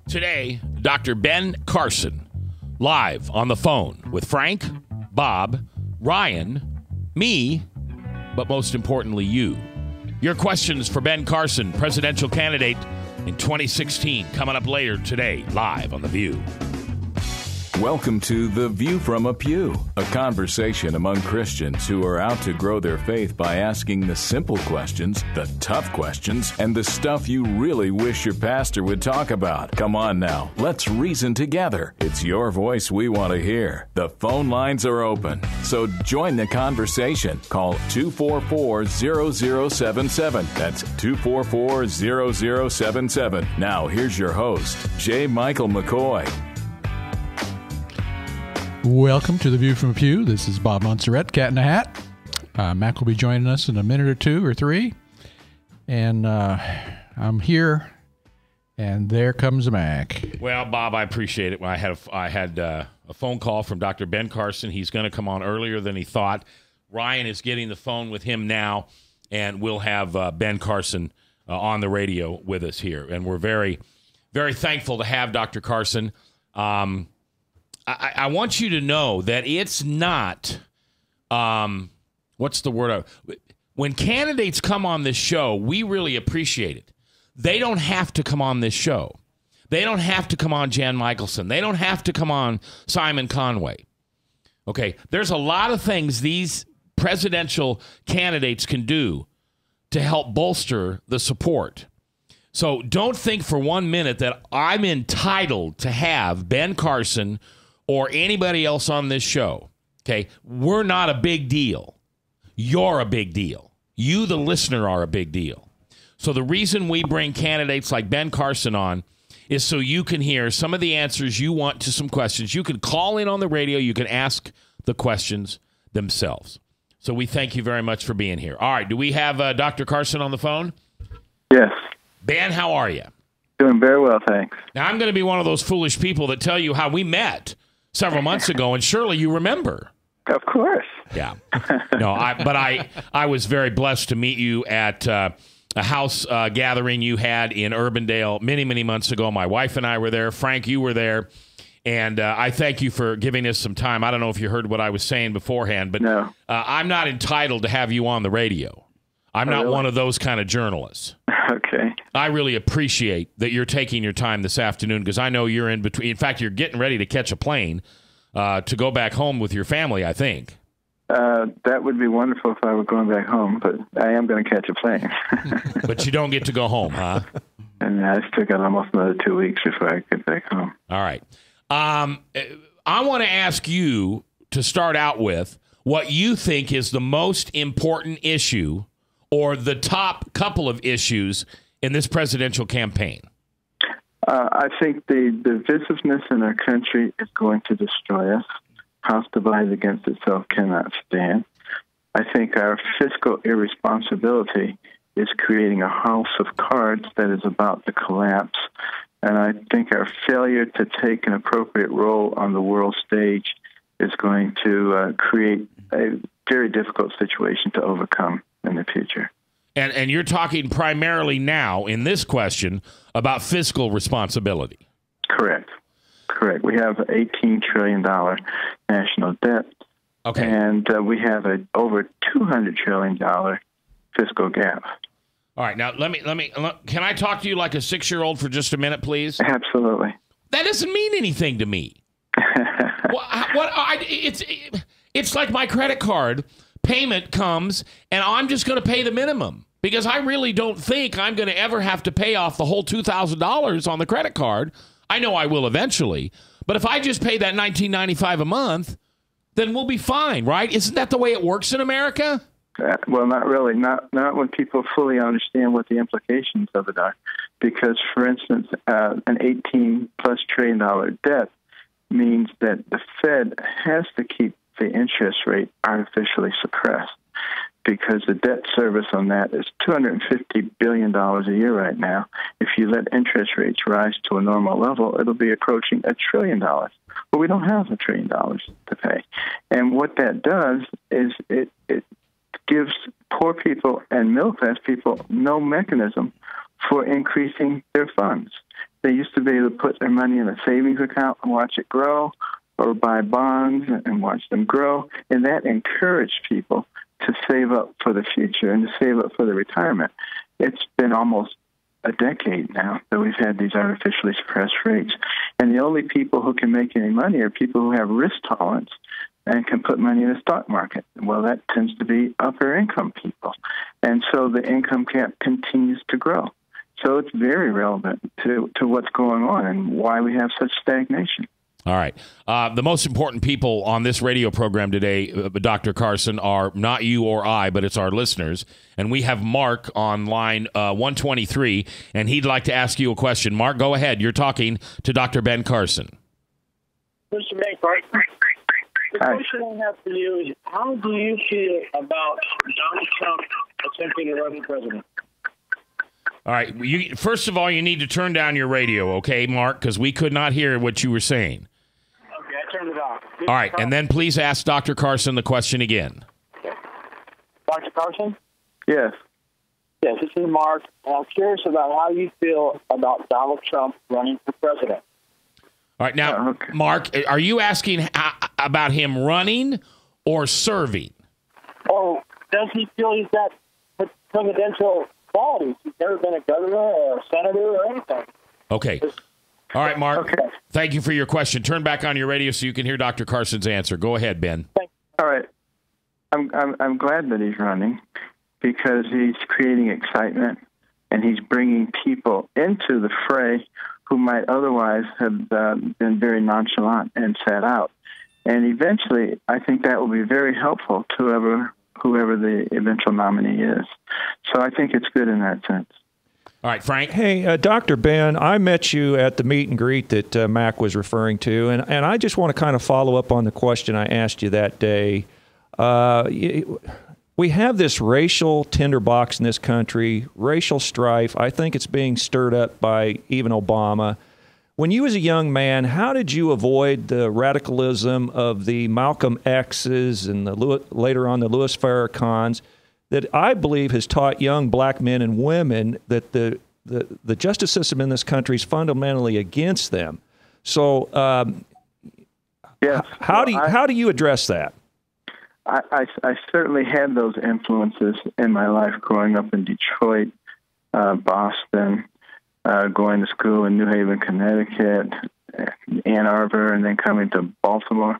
Today, Dr. Ben Carson, live on the phone with Frank, Bob, Ryan, me, but most importantly, you. Your questions for Ben Carson, presidential candidate in 2016, coming up later today, live on The View. Welcome to The View from a Pew, a conversation among Christians who are out to grow their faith by asking the simple questions, the tough questions, and the stuff you really wish your pastor would talk about. Come on now, let's reason together. It's your voice we want to hear. The phone lines are open, so join the conversation. Call 244-0077. That's 244-0077. Now, here's your host, J. Michael McCoy. Welcome to The View from Pew. This is Bob Montserrat, Cat in a Hat. Mac will be joining us in a minute or two or three. And I'm here, and there comes Mac. Well, Bob, I appreciate it. I had a phone call from Dr. Ben Carson. He's going to come on earlier than he thought. Ryan is getting the phone with him now, and we'll have Ben Carson on the radio with us here. And we're very, very thankful to have Dr. Carson. I want you to know that it's not, what's the word? When candidates come on this show, we really appreciate it. They don't have to come on this show. They don't have to come on Jan Michelson. They don't have to come on Simon Conway. Okay, there's a lot of things these presidential candidates can do to help bolster the support. So don't think for 1 minute that I'm entitled to have Ben Carson or anybody else on this show, okay? We're not a big deal. You're a big deal. You, the listener, are a big deal. So the reason we bring candidates like Ben Carson on is so you can hear some of the answers you want to some questions. You can call in on the radio. You can ask the questions themselves. So we thank you very much for being here. All right, do we have Dr. Carson on the phone? Yes. Ben, how are you? Doing very well, thanks. Now, I'm going to be one of those foolish people that tell you how we met several months ago, and surely you remember. Of course. Yeah. No, I was very blessed to meet you at a house gathering you had in Urbandale many, many months ago. My wife and I were there. Frank, you were there. And I thank you for giving us some time. I don't know if you heard what I was saying beforehand, but no. I'm not entitled to have you on the radio. I'm not one of those kind of journalists. Okay. I really appreciate that you're taking your time this afternoon because I know you're in between. In fact, you're getting ready to catch a plane to go back home with your family, I think. That would be wonderful if I were going back home, but I am going to catch a plane. But you don't get to go home, huh? And I still got almost another 2 weeks before I get back home. All right. I want to ask you to start out with what you think is the most important issue or the top couple of issues in this presidential campaign? I think the divisiveness in our country is going to destroy us. House divided against itself cannot stand. I think our fiscal irresponsibility is creating a house of cards that is about to collapse. And I think our failure to take an appropriate role on the world stage is going to create a very difficult situation to overcome in the future. And you're talking primarily now in this question about fiscal responsibility. Correct. We have an $18 trillion national debt. Okay. And we have an over $200 trillion fiscal gap. All right. Now, can I talk to you like a 6-year-old for just a minute, please? Absolutely. That doesn't mean anything to me. It's like my credit card payment comes, and I'm just going to pay the minimum because I really don't think I'm going to ever have to pay off the whole $2,000 on the credit card. I know I will eventually, but if I just pay that $19.95 a month, then we'll be fine, right? Isn't that the way it works in America? Well, not really. Not when people fully understand what the implications of it are. Because, for instance, an $18+ trillion debt means that the Fed has to keep the interest rate artificially suppressed because the debt service on that is $250 billion a year right now. If you let interest rates rise to a normal level, it'll be approaching $1 trillion. But we don't have $1 trillion to pay. And what that does is it gives poor people and middle-class people no mechanism for increasing their funds. They used to be able to put their money in a savings account and watch it grow, or buy bonds and watch them grow. And that encouraged people to save up for the future and to save up for the retirement. It's been almost a decade now that we've had these artificially suppressed rates. And the only people who can make any money are people who have risk tolerance and can put money in the stock market. Well, that tends to be upper income people. And so the income gap continues to grow. So it's very relevant to what's going on and why we have such stagnation. All right. The most important people on this radio program today, Dr. Carson, are not you or I, but it's our listeners. And we have Mark on line 123, and he'd like to ask you a question. Mark, go ahead. You're talking to Dr. Ben Carson. Mr. Ben Carson, the question I have for you is, how do you feel about Donald Trump attempting to run for president? All right. First of all, you need to turn down your radio, okay, Mark, because we could not hear what you were saying. Okay, I turned it off. All right, and then please ask Dr. Carson the question again. Okay. Dr. Carson? Yes. Yes, this is Mark, and I'm curious about how you feel about Donald Trump running for president. All right, now, okay. Mark, are you asking about him running or serving? Or does he feel he's got presidential qualities? He's never been a governor or a senator or anything. Okay. All right, Mark. Okay. Thank you for your question. Turn back on your radio so you can hear Dr. Carson's answer. Go ahead, Ben. All right. I'm glad that he's running because he's creating excitement and he's bringing people into the fray who might otherwise have been very nonchalant and sat out. And eventually, I think that will be very helpful to whoever the eventual nominee is. So I think it's good in that sense. All right, Frank. Hey, Dr. Ben, I met you at the meet and greet that Mac was referring to, and I just want to kind of follow up on the question I asked you that day. We have this racial tinderbox in this country, racial strife. I think it's being stirred up by even Obama. When you was a young man, how did you avoid the radicalism of the Malcolm X's and later on the Louis Farrakhan's that I believe has taught young black men and women that the justice system in this country is fundamentally against them? So yes. How do you address that? I certainly had those influences in my life growing up in Detroit, Boston, going to school in New Haven, Connecticut, Ann Arbor, and then coming to Baltimore,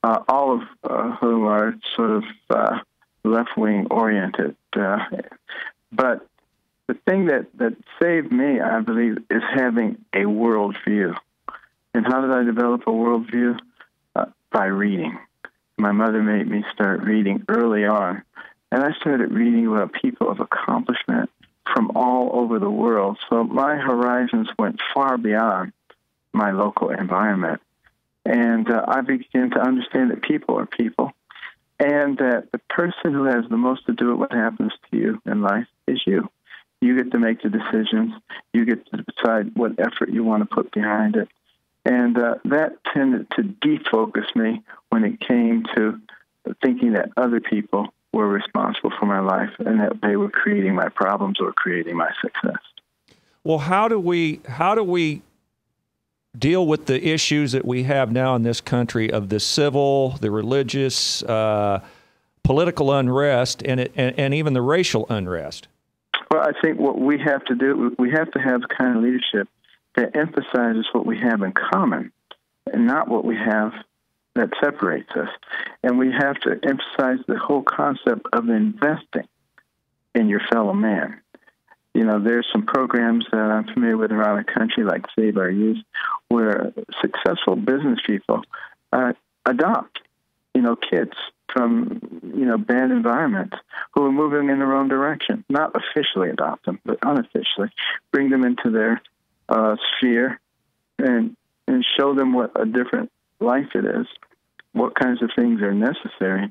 all of whom are sort of left-wing oriented. But the thing that saved me, I believe, is having a worldview. And how did I develop a worldview? By reading. My mother made me start reading early on, and I started reading about people of accomplishment from all over the world. So my horizons went far beyond my local environment. And I began to understand that people are people, and that the person who has the most to do with what happens to you in life is you. You get to make the decisions. You get to decide what effort you want to put behind it. And that tended to defocus me when it came to thinking that other people were responsible for my life and that they were creating my problems or creating my success. Well, how do we deal with the issues that we have now in this country of the civil, the religious, political unrest, and even the racial unrest? Well, I think what we have to do, we have to have the kind of leadership that emphasizes what we have in common and not what we have that separates us. And we have to emphasize the whole concept of investing in your fellow man. You know, there's some programs that I'm familiar with around the country, like Save Our Youth, where successful business people adopt, kids from, bad environments who are moving in their own direction. Not officially adopt them, but unofficially. Bring them into their sphere and show them what a different life it is, what kinds of things are necessary,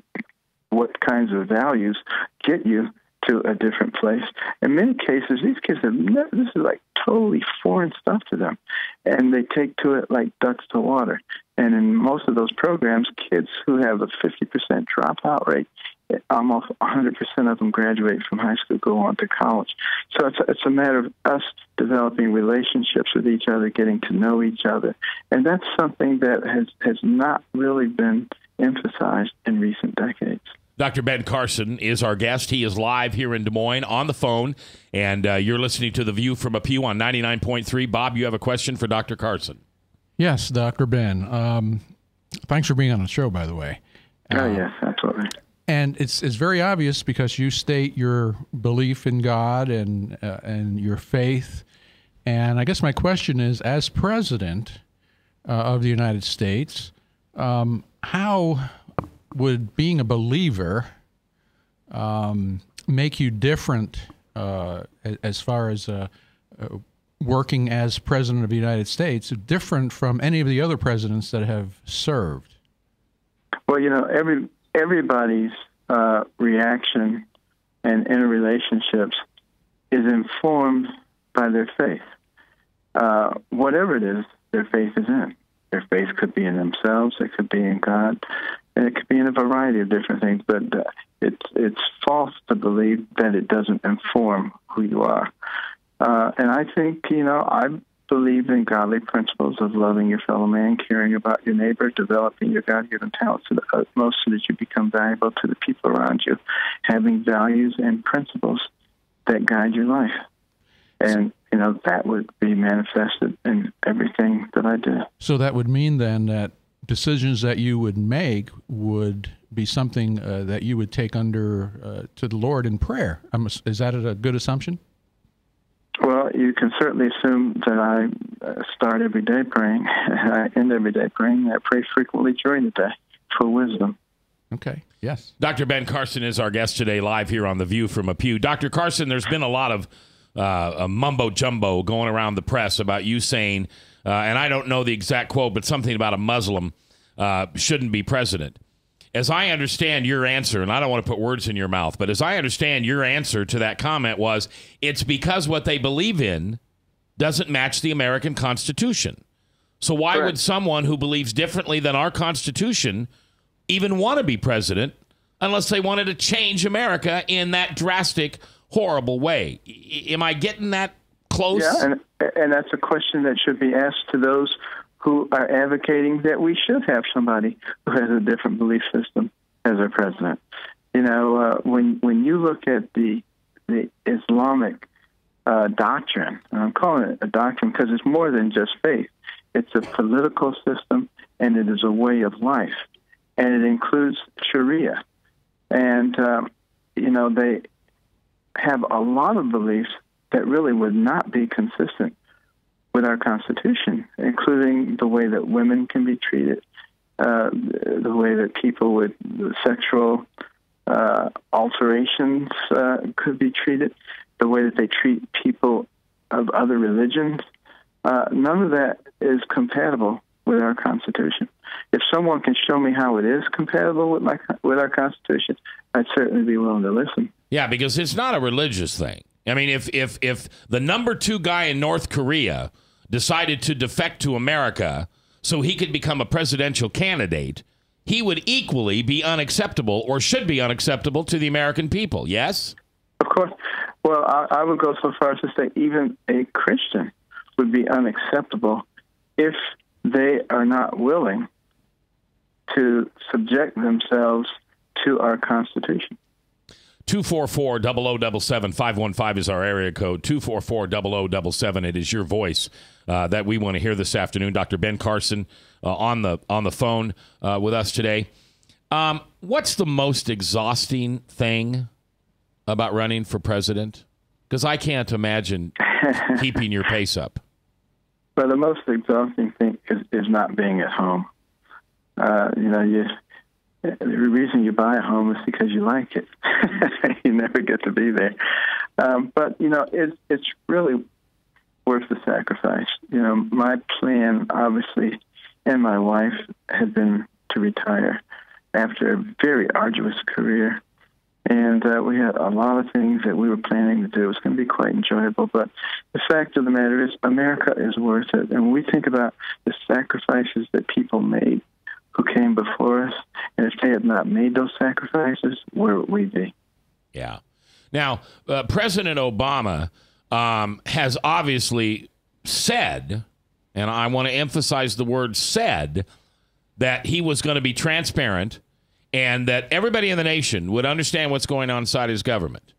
what kinds of values get you to a different place. In many cases, these kids this is like totally foreign stuff to them, and they take to it like ducks to water. And in most of those programs, kids who have a 50% dropout rate almost 100% of them graduate from high school, go on to college. So it's a matter of us developing relationships with each other, getting to know each other. And that's something that has not really been emphasized in recent decades. Dr. Ben Carson is our guest. He is live here in Des Moines on the phone, and you're listening to The View from a Pew on 99.3. Bob, you have a question for Dr. Carson. Yes, Dr. Ben. Thanks for being on the show, by the way. Yes, absolutely. And it's very obvious because you state your belief in God and your faith. And I guess my question is, as president of the United States, how would being a believer make you different as far as working as president of the United States, different from any of the other presidents that have served? Well, everybody's reaction and interrelationships is informed by their faith. Whatever it is their faith is in. Their faith could be in themselves, it could be in God, and it could be in a variety of different things, but it's false to believe that it doesn't inform who you are. And I think, I believe in godly principles of loving your fellow man, caring about your neighbor, developing your God-given talents to the utmost so that you become valuable to the people around you, having values and principles that guide your life. And, that would be manifested in everything that I do. So that would mean then that decisions that you would make would be something that you would take under to the Lord in prayer. Is that a good assumption? Well, you can certainly assume that I start every day praying, and I end every day praying. I pray frequently during the day for wisdom. Okay, yes. Dr. Ben Carson is our guest today, live here on The View from a Pew. Dr. Carson, there's been a lot of mumbo-jumbo going around the press about you saying, and I don't know the exact quote, but something about a Muslim shouldn't be president. As I understand your answer, and I don't want to put words in your mouth, but as I understand your answer to that comment was, it's because what they believe in doesn't match the American Constitution. So why would someone who believes differently than our Constitution even want to be president unless they wanted to change America in that drastic, horrible way? Am I getting that close? Yeah, and that's a question that should be asked to those who are advocating that we should have somebody who has a different belief system as our president. When you look at the Islamic doctrine, and I'm calling it a doctrine because it's more than just faith. It's a political system, and it is a way of life, and it includes Sharia. And, they have a lot of beliefs that really would not be consistent with our Constitution, including the way that women can be treated, the way that people with sexual alterations could be treated, the way that they treat people of other religions. None of that is compatible with our Constitution. If someone can show me how it is compatible with our Constitution, I'd certainly be willing to listen. Yeah, because it's not a religious thing. I mean, if the number 2 guy in North Korea decided to defect to America so he could become a presidential candidate, he would equally be unacceptable or should be unacceptable to the American people, yes? Of course. Well, I would go so far as to say even a Christian would be unacceptable if they are not willing to subject themselves to our Constitution. 244-0077, 515 is our area code. 244-0077. It is your voice that we want to hear this afternoon. Dr. Ben Carson on the phone with us today. What's the most exhausting thing about running for president? Because I can't imagine keeping your pace up. Well, the most exhausting thing is not being at home. The reason you buy a home is because you like it. You never get to be there. But it's really worth the sacrifice. My plan, obviously, and my wife had been to retire after a very arduous career. And we had a lot of things that we were planning to do. It was going to be quite enjoyable. But the fact of the matter is, America is worth it. And when we think about the sacrifices that people made who came before us, and if they had not made those sacrifices, where would we be? Yeah. Now, President Obama has obviously said, and I want to emphasize the word said, that he was going to be transparent and that everybody in the nation would understand what's going on inside his government.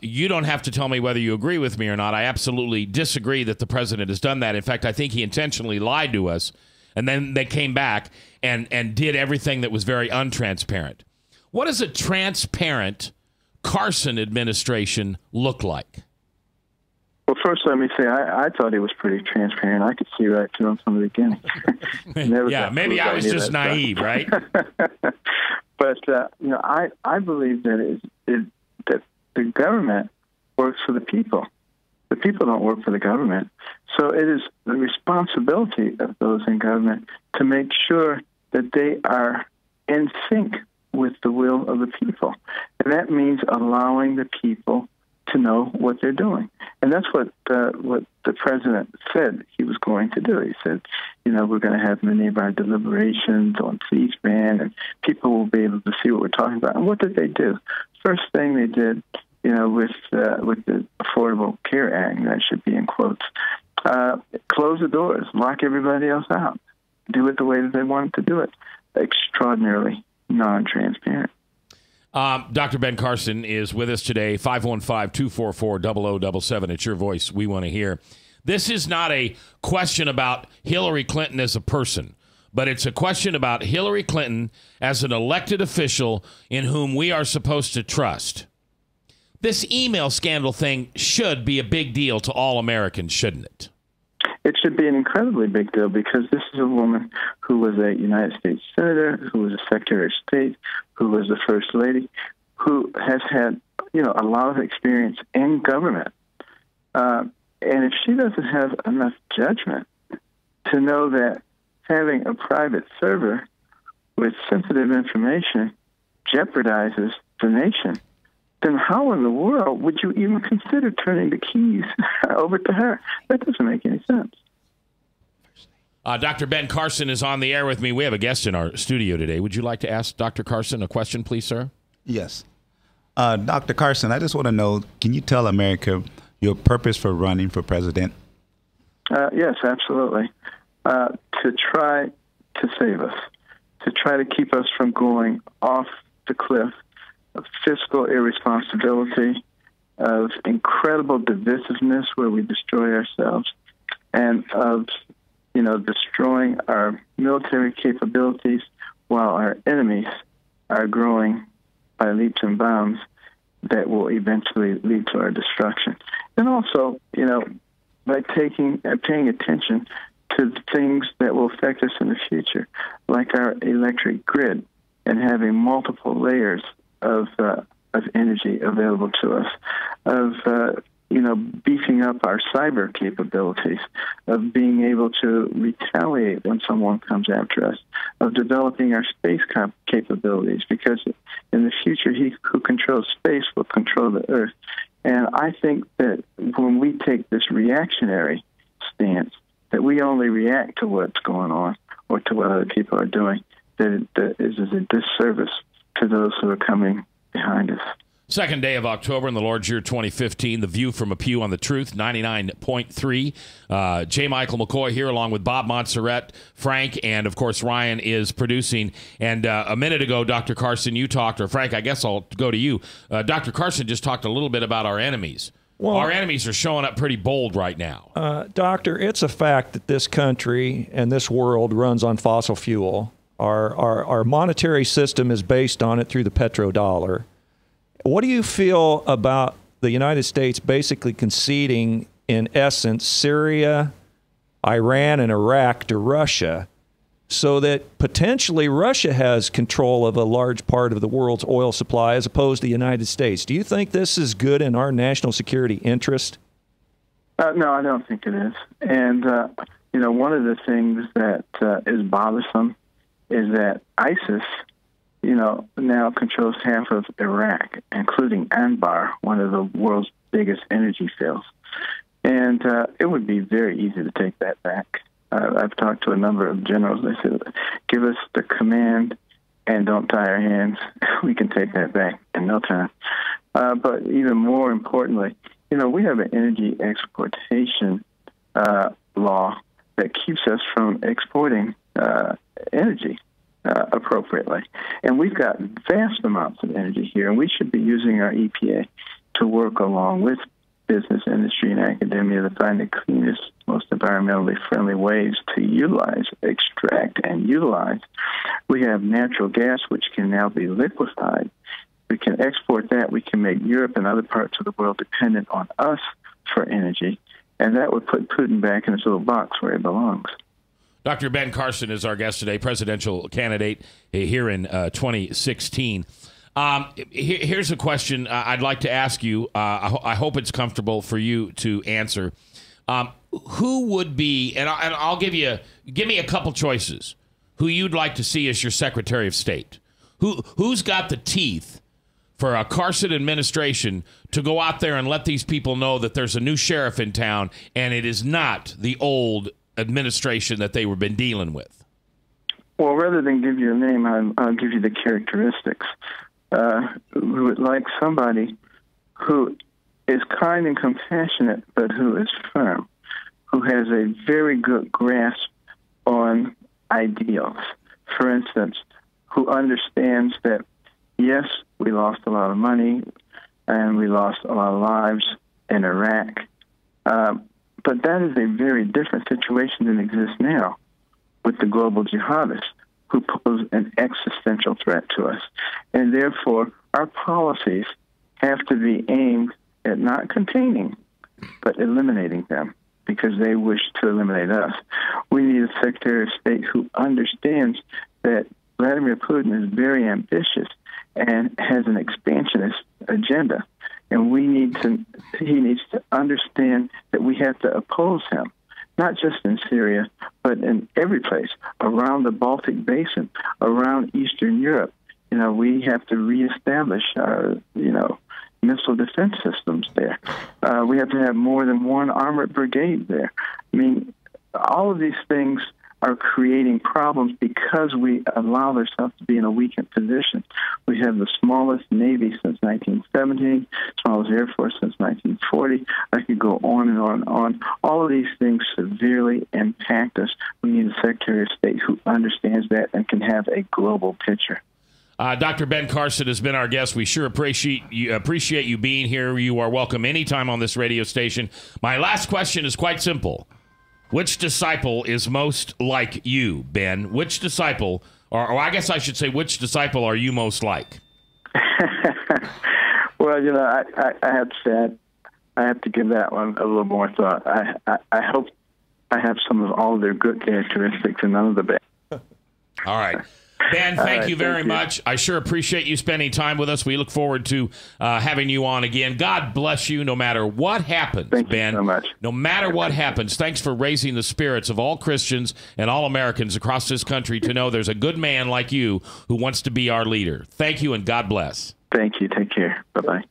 You don't have to tell me whether you agree with me or not. I absolutely disagree that the president has done that. In fact, I think he intentionally lied to us, and then they came back and did everything that was very untransparent. What does a transparent Carson administration look like? Well, first, let me say I thought he was pretty transparent. I could see right through him from the beginning. Yeah, maybe I was just naive, right? But I believe that that the government works for the people. The people don't work for the government. So it is the responsibility of those in government to make sure that they are in sync with the will of the people. And that means allowing the people to know what they're doing. And that's what the president said he was going to do. He said, we're going to have many of our deliberations on C-SPAN, and people will be able to see what we're talking about. And what did they do? First thing they did, with the Affordable Care Act, and that should be in quotes, close the doors, lock everybody else out, do it the way that they wanted to do it. Extraordinarily non-transparent. Dr. Ben Carson is with us today, 515-244-0077. It's your voice we want to hear. This is not a question about Hillary Clinton as a person, but it's a question about Hillary Clinton as an elected official in whom we are supposed to trust. This email scandal thing should be a big deal to all Americans, shouldn't it? It should be an incredibly big deal because this is a woman who was a United States Senator, who was a Secretary of State, who was the First Lady, who has had, a lot of experience in government. And if she doesn't have enough judgment to know that having a private server with sensitive information jeopardizes the nation, then how in the world would you even consider turning the keys over to her? That doesn't make any sense. Dr. Ben Carson is on the air with me. We have a guest in our studio today. Would you like to ask Dr. Carson a question, please, sir? Yes. Dr. Carson, I just want to know, can you tell America your purpose for running for president? Yes, absolutely. To try to save us, to try to keep us from going off the cliff of fiscal irresponsibility, of incredible divisiveness where we destroy ourselves, and of, destroying our military capabilities while our enemies are growing by leaps and bounds that will eventually lead to our destruction. And also, by paying attention to the things that will affect us in the future, like our electric grid and having multiple layers of energy available to us, of beefing up our cyber capabilities, of being able to retaliate when someone comes after us, of developing our space capabilities, because in the future, he who controls space will control the Earth. And I think that when we take this reactionary stance, that we only react to what's going on or to what other people are doing, that it is a disservice to those who are coming behind us. Second day of October in the Lord's year 2015, The View from a Pew on the Truth, 99.3. J. Michael McCoy here along with Bob Montserrat, Frank, and, of course, Ryan is producing. And a minute ago, Dr. Carson, you talked, or Frank, I guess I'll go to you. Dr. Carson just talked a little bit about our enemies. Well, our enemies are showing up pretty bold right now. Doctor, it's a fact that this country and this world runs on fossil fuel. Our monetary system is based on it through the petrodollar. What do you feel about the United States basically conceding, in essence, Syria, Iran, and Iraq to Russia, so that potentially Russia has control of a large part of the world's oil supply as opposed to the United States? Do you think this is good in our national security interest? No, I don't think it is. And, one of the things that is bothersome is that ISIS now controls half of Iraq, including Anbar, one of the world's biggest energy fields. And it would be very easy to take that back. I've talked to a number of generals. They said, give us the command and don't tie our hands, we can take that back in no time. But even more importantly, we have an energy exportation law that keeps us from exporting energy appropriately. And we've got vast amounts of energy here, and we should be using our EPA to work along with business, industry, and academia to find the cleanest, most environmentally friendly ways to utilize, extract, and utilize. We have natural gas, which can now be liquefied. We can export that. We can make Europe and other parts of the world dependent on us for energy, and that would put Putin back in his little box where he belongs. Dr. Ben Carson is our guest today, presidential candidate here in 2016. Here's a question I'd like to ask you. I hope it's comfortable for you to answer. Who would be, and I'll give me a couple choices, who you'd like to see as your Secretary of State? Who's got the teeth for a Carson administration to go out there and let these people know that there's a new sheriff in town and it is not the old administration that they were been dealing with? Well, rather than give you a name, I'll give you the characteristics. We would like somebody who is kind and compassionate, but who is firm, who has a very good grasp on ideals. For instance, who understands that, yes, we lost a lot of money and we lost a lot of lives in Iraq, but that is a very different situation than exists now with the global jihadists who pose an existential threat to us. And therefore, our policies have to be aimed at not containing, but eliminating them, because they wish to eliminate us. We need a Secretary of State who understands that Vladimir Putin is very ambitious and has an expansionist agenda. And he needs to understand that we have to oppose him, not just in Syria, but in every place, around the Baltic Basin, around Eastern Europe. We have to reestablish our, missile defense systems there. We have to have more than one armored brigade there. I mean, all of these things are creating problems because we allow ourselves to be in a weakened position. We have the smallest Navy since 1917, smallest Air Force since 1940. I could go on and on and on. All of these things severely impact us. We need a Secretary of State who understands that and can have a global picture. Dr. Ben Carson has been our guest. We sure appreciate you being here. You are welcome anytime on this radio station. My last question is quite simple. Which disciple is most like you, Ben? Which disciple, or I guess I should say, which disciple are you most like? Well, I have to say, I have to give that one a little more thought. I hope I have some of all of their good characteristics and none of the bad. All right. Ben, thank you very much. I sure appreciate you spending time with us. We look forward to having you on again. God bless you no matter what happens, Ben. Thank you so much. No matter what happens, thanks for raising the spirits of all Christians and all Americans across this country to know there's a good man like you who wants to be our leader. Thank you and God bless. Thank you. Take care. Bye-bye.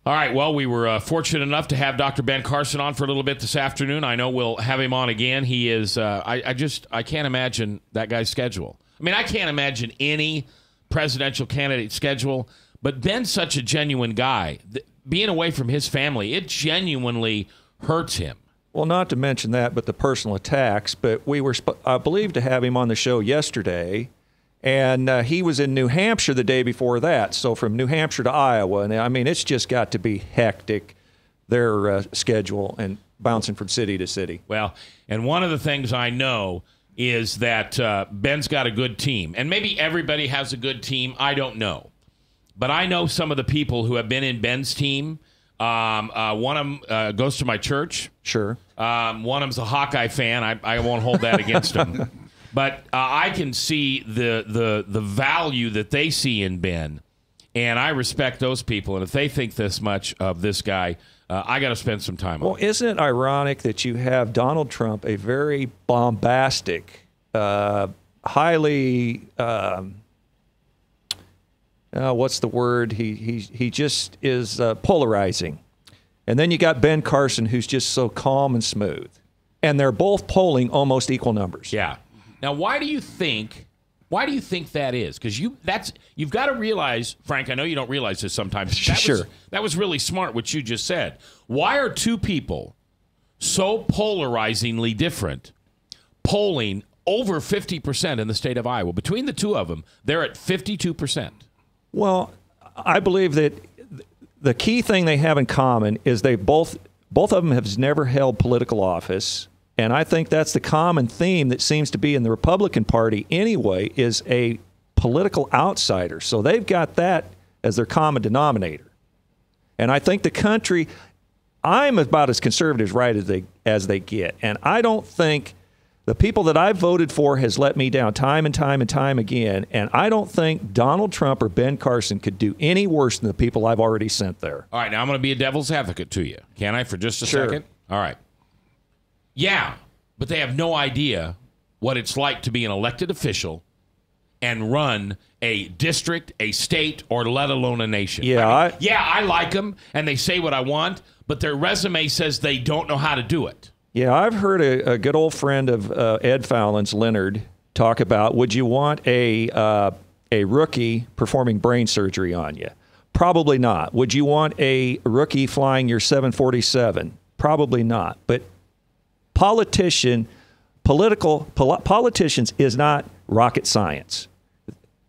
All right, well, we were fortunate enough to have Dr. Ben Carson on for a little bit this afternoon. I know we'll have him on again. He is, I can't imagine that guy's schedule. I mean, I can't imagine any presidential candidate schedule, but Ben's such a genuine guy. Being away from his family, it genuinely hurts him. Well, not to mention that, but the personal attacks. But we were, I believe, to have him on the show yesterday, and he was in New Hampshire the day before that. So from New Hampshire to Iowa, and I mean, it's just got to be hectic, their schedule, and bouncing from city to city. Well, and one of the things I know is that Ben's got a good team. And maybe everybody has a good team. I don't know. But I know some of the people who have been in Ben's team. One of them goes to my church. Sure. One of them's a Hawkeye fan. I won't hold that against him. But I can see the value that they see in Ben. And I respect those people. And if they think this much of this guy, I got to spend some time on it. Well, isn't it ironic that you have Donald Trump, a very bombastic, highly, what's the word? He just is polarizing. And then you got Ben Carson, who's just so calm and smooth. And they're both polling almost equal numbers. Yeah. Now, why do you think Why do you think that is? Because you've got to realize, Frank, I know you don't realize this sometimes. That was really smart what you just said. Why are two people so polarizingly different polling over 50% in the state of Iowa? Between the two of them, they're at 52%. Well, I believe that the key thing they have in common is they both of them have never held political office. And I think that's the common theme that seems to be in the Republican Party anyway, is a political outsider. So they've got that as their common denominator. And I think the country, I'm about as conservative right as they get. And I don't think the people that I've voted for has let me down time and time and time again. And I don't think Donald Trump or Ben Carson could do any worse than the people I've already sent there. All right, now I'm going to be a devil's advocate to you. Can I for just a second? All right. Yeah, but they have no idea what it's like to be an elected official and run a district, a state, or let alone a nation. Yeah, I like them, and they say what I want, but their resume says they don't know how to do it. Yeah, I've heard a good old friend of Ed Fallon's, Leonard, talk about, would you want a rookie performing brain surgery on you? Probably not. Would you want a rookie flying your 747? Probably not. But politicians is not rocket science.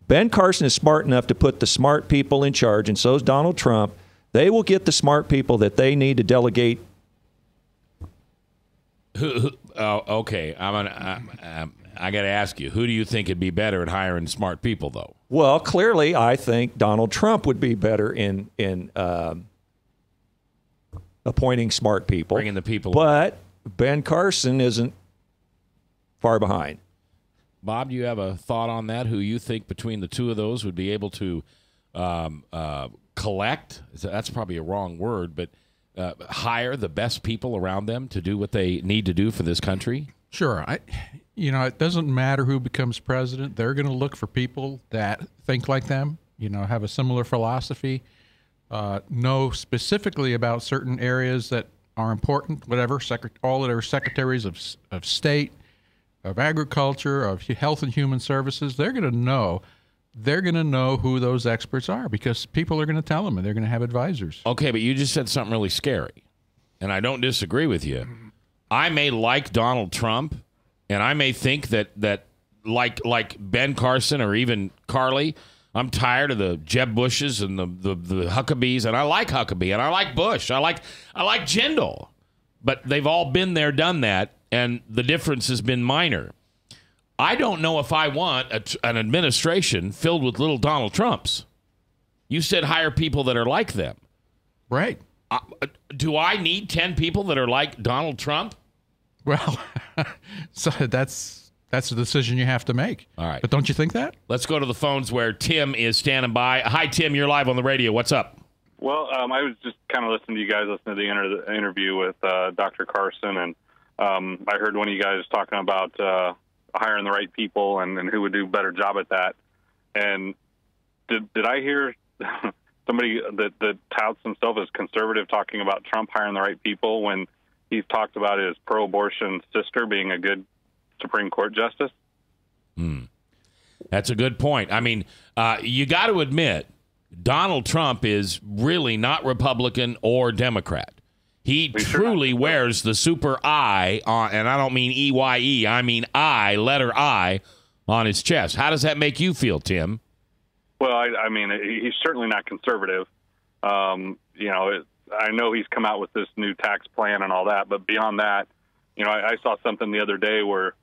Ben Carson is smart enough to put the smart people in charge, and so is Donald Trump. They will get the smart people that they need to delegate. Okay, I got to ask you, who do you think would be better at hiring smart people, though? Well, clearly, I think Donald Trump would be better in appointing smart people, bringing the people. But Ben Carson isn't far behind. Bob, do you have a thought on that? Who you think between the two of those would be able to collect? That's probably a wrong word, but hire the best people around them to do what they need to do for this country? Sure. It doesn't matter who becomes president. They're going to look for people that think like them, have a similar philosophy, know specifically about certain areas that are important, whatever, all that are secretaries of state, of agriculture, of health and human services. They're going to know who those experts are because people are going to tell them and they're going to have advisors. Okay, but you just said something really scary, and I don't disagree with you. I may like Donald Trump, and I may think that like Ben Carson or even Carly, I'm tired of the Jeb Bushes and the Huckabees, and I like Huckabee, and I like Bush. I like Jindal. But they've all been there, done that, and the difference has been minor. I don't know if I want an administration filled with little Donald Trumps. You said hire people that are like them. Right. Do I need 10 people that are like Donald Trump? Well, so that's a decision you have to make. All right. But don't you think that? Let's go to the phones where Tim is standing by. Hi, Tim. You're live on the radio. What's up? Well, I was just kind of listening to you guys, listening to the interview with Dr. Carson, and I heard one of you guys talking about hiring the right people and who would do a better job at that. And did I hear somebody that touts himself as conservative talking about Trump hiring the right people when he's talked about his pro-abortion sister being a good Supreme Court justice? That's a good point. I mean, you got to admit, Donald Trump is really not Republican or Democrat. He truly wears the super I on, and I don't mean EYE, I mean I, letter I, on his chest. How does that make you feel, Tim? Well, I mean, he's certainly not conservative. I know he's come out with this new tax plan and all that, but beyond that, I saw something the other day where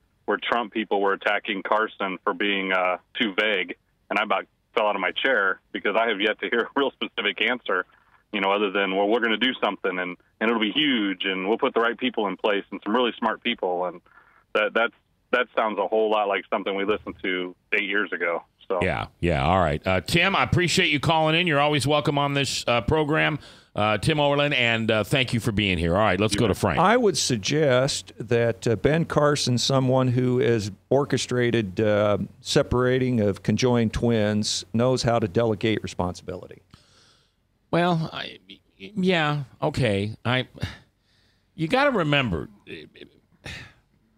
Trump people were attacking Carson for being too vague, and I about fell out of my chair because I have yet to hear a real specific answer, other than, well, we're going to do something and it'll be huge and we'll put the right people in place and some really smart people. And that sounds a whole lot like something we listened to 8 years ago. So Yeah. All right. Tim, I appreciate you calling in. You're always welcome on this program. Tim Overland, and thank you for being here. All right, let's go to Frank. I would suggest that Ben Carson, someone who has orchestrated separating of conjoined twins, knows how to delegate responsibility. Well, yeah, okay. You got to remember,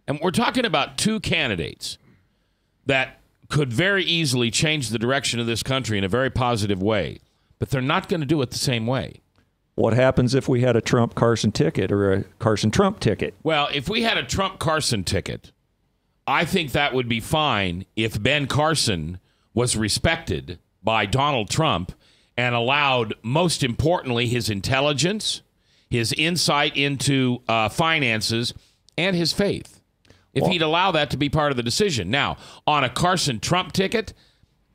and we're talking about two candidates that could very easily change the direction of this country in a very positive way. But they're not going to do it the same way. What happens if we had a Trump-Carson ticket or a Carson-Trump ticket? Well, if we had a Trump-Carson ticket, I think that would be fine if Ben Carson was respected by Donald Trump and allowed, most importantly, his intelligence, his insight into finances, and his faith. If he'd allow that to be part of the decision. Now, on a Carson-Trump ticket,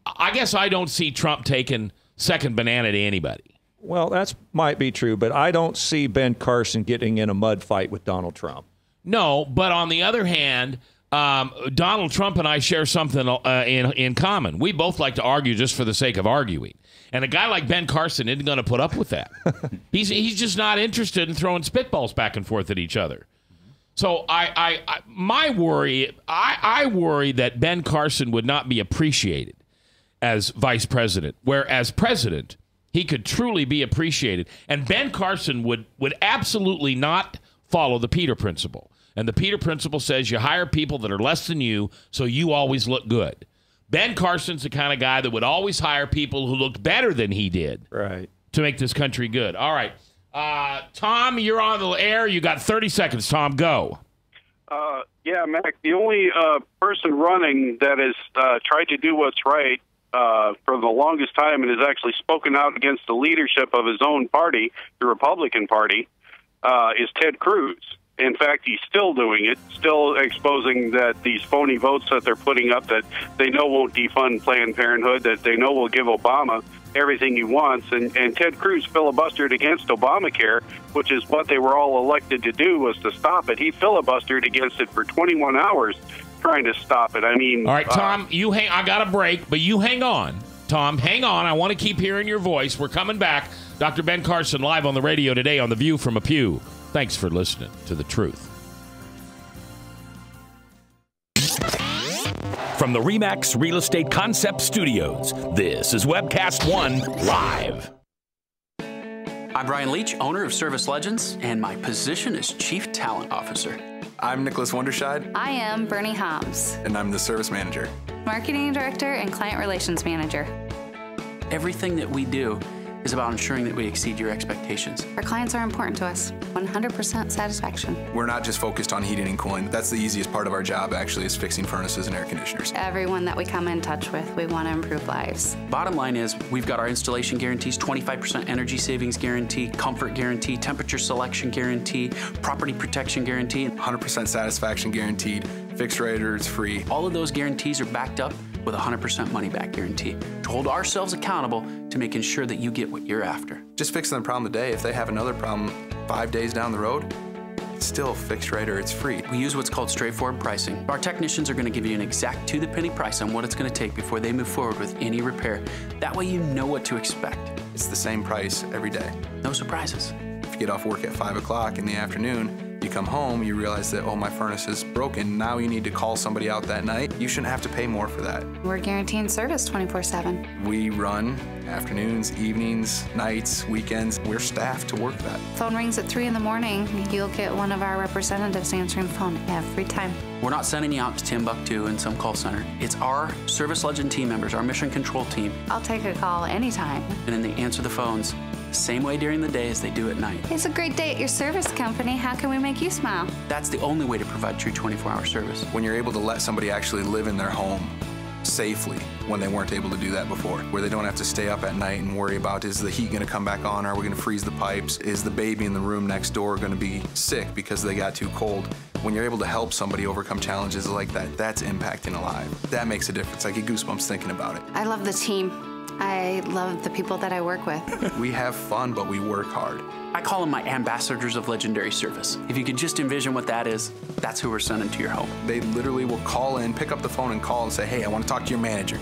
I guess I don't see Trump taking second banana to anybody. Well, that might be true, but I don't see Ben Carson getting in a mud fight with Donald Trump. No, but on the other hand, Donald Trump and I share something in common. We both like to argue just for the sake of arguing. And a guy like Ben Carson isn't going to put up with that. He's just not interested in throwing spitballs back and forth at each other. So I worry that Ben Carson would not be appreciated as vice president, where as president, he could truly be appreciated. And Ben Carson would absolutely not follow the Peter Principle. And the Peter Principle says you hire people that are less than you so you always look good. Ben Carson's the kind of guy that would always hire people who looked better than he did to make this country good. All right. Tom, you're on the air. You got 30 seconds. Tom, go. Yeah, Mac, the only person running that has tried to do what's right for the longest time and has actually spoken out against the leadership of his own party, the Republican Party, is Ted Cruz. In fact, he's still doing it, still exposing that these phony votes that they're putting up that they know won't defund Planned Parenthood, that they know will give Obama everything he wants. And Ted Cruz filibustered against Obamacare, which is what they were all elected to do, was to stop it. He filibustered against it for 21 hours trying to stop it. I mean... All right, Tom, I got a break, but you hang on. Tom, hang on. I want to keep hearing your voice. We're coming back. Dr. Ben Carson live on the radio today on The View from a Pew. Thanks for listening to The Truth. From the RE/MAX Real Estate Concept Studios, this is Webcast One Live. I'm Brian Leach, owner of Service Legends, and my position is Chief Talent Officer. I'm Nicholas Wonderscheid. I am Bernie Homs. And I'm the Service Manager. Marketing Director and Client Relations Manager. Everything that we do is about ensuring that we exceed your expectations. Our clients are important to us. 100% satisfaction. We're not just focused on heating and cooling. That's the easiest part of our job, actually, is fixing furnaces and air conditioners. Everyone that we come in touch with, we want to improve lives. Bottom line is, we've got our installation guarantees, 25% energy savings guarantee, comfort guarantee, temperature selection guarantee, property protection guarantee. 100% satisfaction guaranteed, fixed rate or it's free. All of those guarantees are backed up with a 100% money-back guarantee to hold ourselves accountable to making sure that you get what you're after. Just fixing the problem today. If they have another problem 5 days down the road, it's still fixed rate or it's free. We use what's called straightforward pricing. Our technicians are going to give you an exact to-the-penny price on what it's going to take before they move forward with any repair. That way you know what to expect. It's the same price every day. No surprises. If you get off work at 5 o'clock in the afternoon, you come home, you realize that, oh, my furnace is broken. Now you need to call somebody out that night. You shouldn't have to pay more for that. We're guaranteeing service 24/7. We run afternoons, evenings, nights, weekends. We're staffed to work that. Phone rings at 3 in the morning. You'll get one of our representatives answering the phone every time. We're not sending you out to Timbuktu in some call center. It's our Service Legend team members, our mission control team. I'll take a call anytime. And then they answer the phones the same way during the day as they do at night. It's a great day at your service company. How can we make you smile? That's the only way to provide true 24-hour service. When you're able to let somebody actually live in their home safely when they weren't able to do that before, where they don't have to stay up at night and worry about, is the heat going to come back on? Are we going to freeze the pipes? Is the baby in the room next door going to be sick because they got too cold? When you're able to help somebody overcome challenges like that, that's impacting a life. That makes a difference. I get goosebumps thinking about it. I love the team. I love the people that I work with. We have fun, but we work hard. I call them my ambassadors of legendary service. If you could just envision what that is, that's who we're sending to your home. They literally will call in, pick up the phone and call and say, hey, I want to talk to your manager.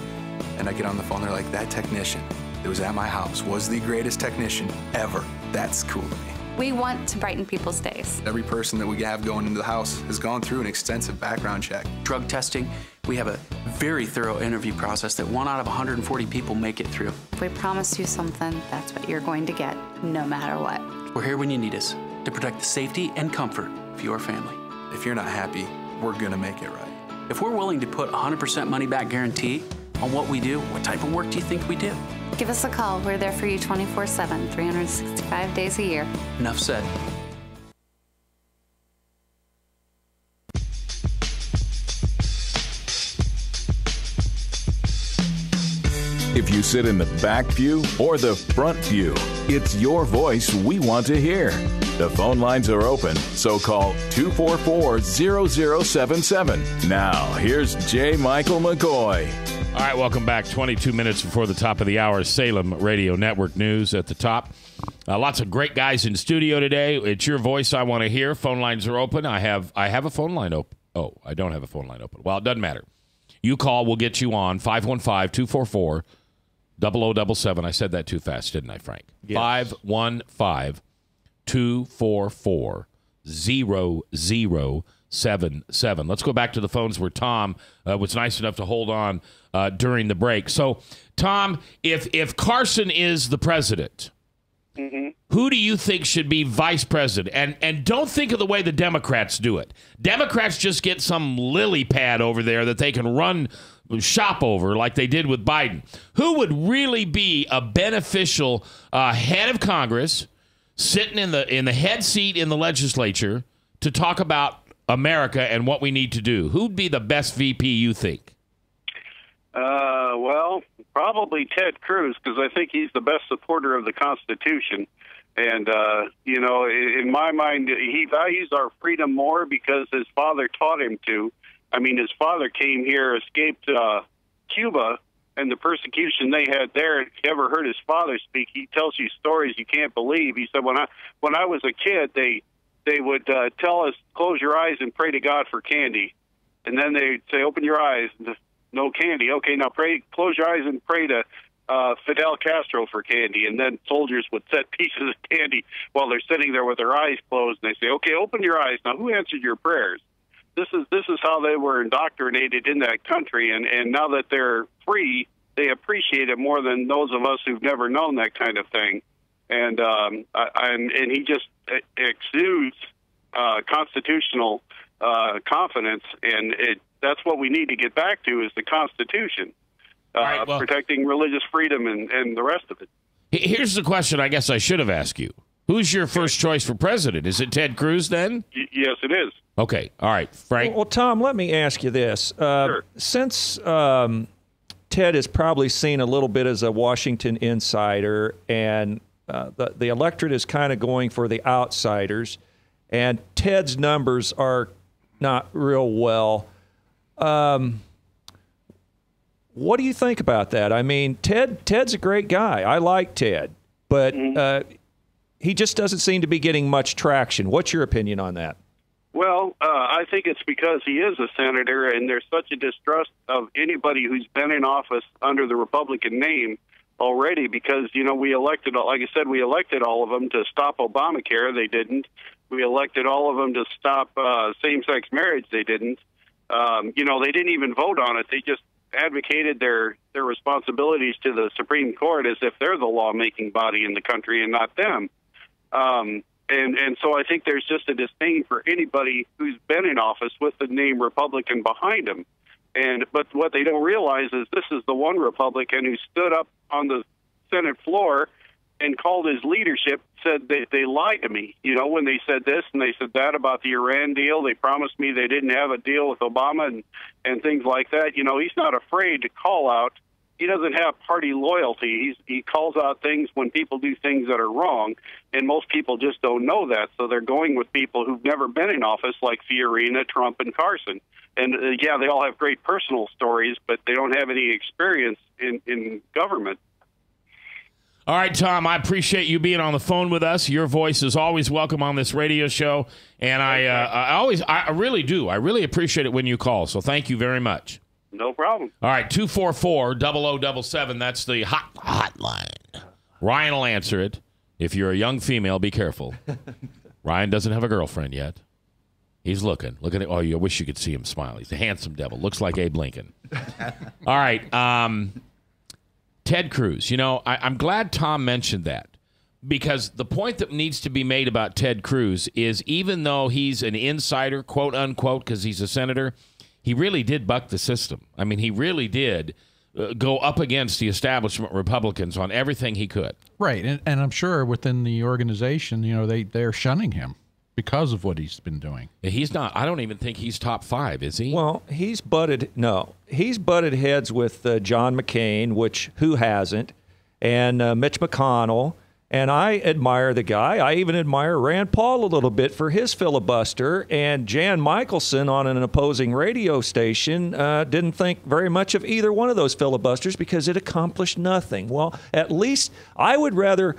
And I get on the phone, they're like, that technician that was at my house was the greatest technician ever. That's cool to me. We want to brighten people's days. Every person that we have going into the house has gone through an extensive background check. Drug testing. We have a very thorough interview process that 1 out of 140 people make it through. If we promise you something, that's what you're going to get, no matter what. We're here when you need us to protect the safety and comfort of your family. If you're not happy, we're gonna make it right. If we're willing to put 100% money back guarantee on what we do, what type of work do you think we do? Give us a call. We're there for you 24/7, 365 days a year. Enough said. If you sit in the back pew or the front pew, it's your voice we want to hear. The phone lines are open, so call 244-0077. Now, here's J. Michael McCoy. All right, welcome back. 22 minutes before the top of the hour, Salem Radio Network News at the top. Lots of great guys in studio today. It's your voice I want to hear. Phone lines are open. I have a phone line open. Oh, I don't have a phone line open. Well, it doesn't matter. You call, we'll get you on 515-244-0077. I said that too fast, didn't I, Frank? Yes. 515-244-0077. Let's go back to the phones where Tom was nice enough to hold on during the break. So, Tom, if Carson is the president, who do you think should be vice president? And don't think of the way the Democrats do it. Democrats just get some lily pad over there that they can run shop over like they did with Biden. Who would really be a beneficial head of Congress sitting in the head seat in the legislature to talk about America and what we need to do? Who'd be the best VP, you think? Well, probably Ted Cruz, because I think he's the best supporter of the Constitution. And, in my mind, he values our freedom more because his father taught him to. I mean, his father came here, escaped Cuba, and the persecution they had there. If you ever heard his father speak, he tells you stories you can't believe. He said, when I was a kid, they would tell us, close your eyes and pray to God for candy. And then they'd say, open your eyes, no candy. Okay, now close your eyes and pray to Fidel Castro for candy. And then soldiers would set pieces of candy while they're sitting there with their eyes closed. And they say, okay, open your eyes. Now, who answered your prayers? This is how they were indoctrinated in that country. And now that they're free, they appreciate it more than those of us who've never known that kind of thing. And he just exudes constitutional confidence, and that's what we need to get back to is the Constitution, right, protecting religious freedom and the rest of it. Here's the question I guess I should have asked you. Who's your first choice for president? Is it Ted Cruz then? Yes, it is. Okay. All right. Frank? Well, Tom, let me ask you this. Sure. Since Ted is probably seen a little bit as a Washington insider, and the electorate is kind of going for the outsiders, and Ted's numbers are not real well. What do you think about that? I mean, Ted's a great guy. I like Ted, but he just doesn't seem to be getting much traction. What's your opinion on that? Well, I think it's because he is a senator, and there's such a distrust of anybody who's been in office under the Republican name already because, we elected, like I said, we elected all of them to stop Obamacare. They didn't. We elected all of them to stop same-sex marriage. They didn't. They didn't even vote on it. They just advocated their responsibilities to the Supreme Court as if they're the lawmaking body in the country and not them. And so I think there's just a disdain for anybody who's been in office with the name Republican behind him. But what they don't realize is this is the one Republican who stood up on the Senate floor and called his leadership, said they lied to me, when they said this and they said that about the Iran deal. They promised me they didn't have a deal with Obama and things like that. He's not afraid to call out. He doesn't have party loyalty. He calls out things when people do things that are wrong, and most people just don't know that. So they're going with people who've never been in office, like Fiorina, Trump, and Carson. And, they all have great personal stories, but they don't have any experience in government. All right, Tom, I appreciate you being on the phone with us. Your voice is always welcome on this radio show, and I really do. I really appreciate it when you call, so thank you very much. No problem. All right, 244-0077. That's the hotline. Ryan will answer it. If you're a young female, be careful. Ryan doesn't have a girlfriend yet. He's looking. Looking at. Oh, I wish you could see him smile. He's a handsome devil. Looks like Abe Lincoln. All right. Ted Cruz. I'm glad Tom mentioned that because the point that needs to be made about Ted Cruz is even though he's an insider, quote unquote, because he's a senator, he really did buck the system. I mean, he really did go up against the establishment Republicans on everything he could. Right, and I'm sure within the organization, they're shunning him because of what he's been doing. He's not. I don't even think he's top 5, is he? Well, he's butted heads with John McCain, who hasn't, and Mitch McConnell. And I admire the guy. I even admire Rand Paul a little bit for his filibuster. And Jan Michelson on an opposing radio station didn't think very much of either one of those filibusters because it accomplished nothing. Well, at least I would rather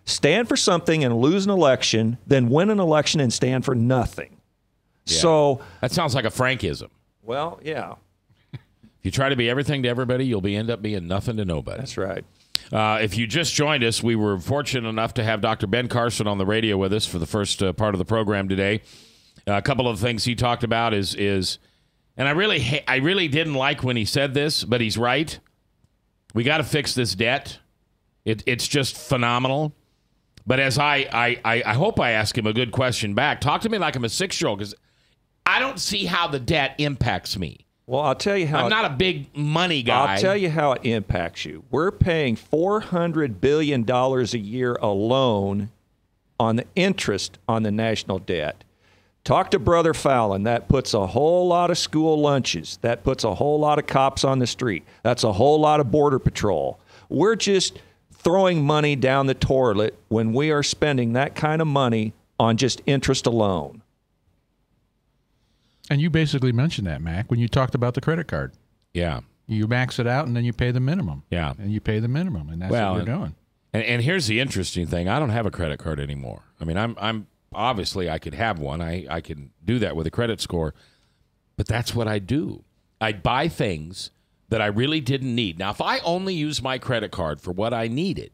stand for something and lose an election than win an election and stand for nothing. Yeah. So that sounds like a Frankism. Well, yeah. If you try to be everything to everybody, you'll end up being nothing to nobody. That's right. If you just joined us, we were fortunate enough to have Dr. Ben Carson on the radio with us for the first part of the program today. A couple of things he talked about is and I really didn't like when he said this, but he's right. We got to fix this debt. It's just phenomenal. But as I hope I ask him a good question back. Talk to me like I'm a 6-year-old because I don't see how the debt impacts me. Well, I'll tell you how. I'm not a big money guy. I'll tell you how it impacts you. We're paying $400 billion a year alone on the interest on the national debt. Talk to Brother Fallon. That puts a whole lot of school lunches. That puts a whole lot of cops on the street. That's a whole lot of Border Patrol. We're just throwing money down the toilet when we are spending that kind of money on just interest alone. And you basically mentioned that, Mac, when you talked about the credit card. Yeah. You max it out, and then you pay the minimum. Yeah. And you pay the minimum, and that's what we're doing. And here's the interesting thing. I don't have a credit card anymore. I mean, I'm obviously I could have one. I can do that with a credit score. But that's what I do. I buy things that I really didn't need. Now, if I only use my credit card for what I needed,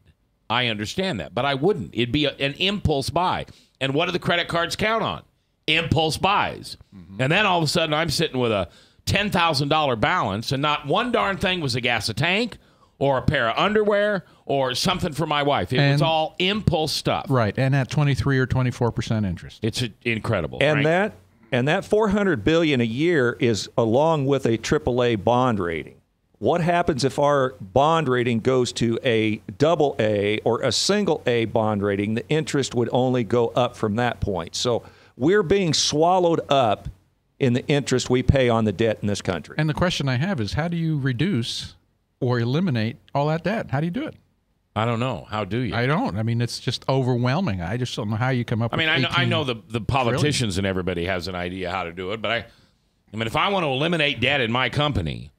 I understand that. But I wouldn't. It'd be an impulse buy. And what do the credit cards count on? Impulse buys. Mm-hmm. And then all of a sudden I'm sitting with a $10,000 balance and not one darn thing was a gas tank or a pair of underwear or something for my wife. It was all impulse stuff. Right. And at 23 or 24% interest. It's incredible. And right? that $400 billion a year is along with a AAA bond rating. What happens if our bond rating goes to a AA or a single A bond rating? The interest would only go up from that point. So we're being swallowed up in the interest we pay on the debt in this country. And the question I have is, how do you reduce or eliminate all that debt? How do you do it? I don't know. How do you? I don't. I mean, it's just overwhelming. I just don't know how you come up with I know the politicians and everybody has an idea how to do it, but I mean, if I want to eliminate debt in my company,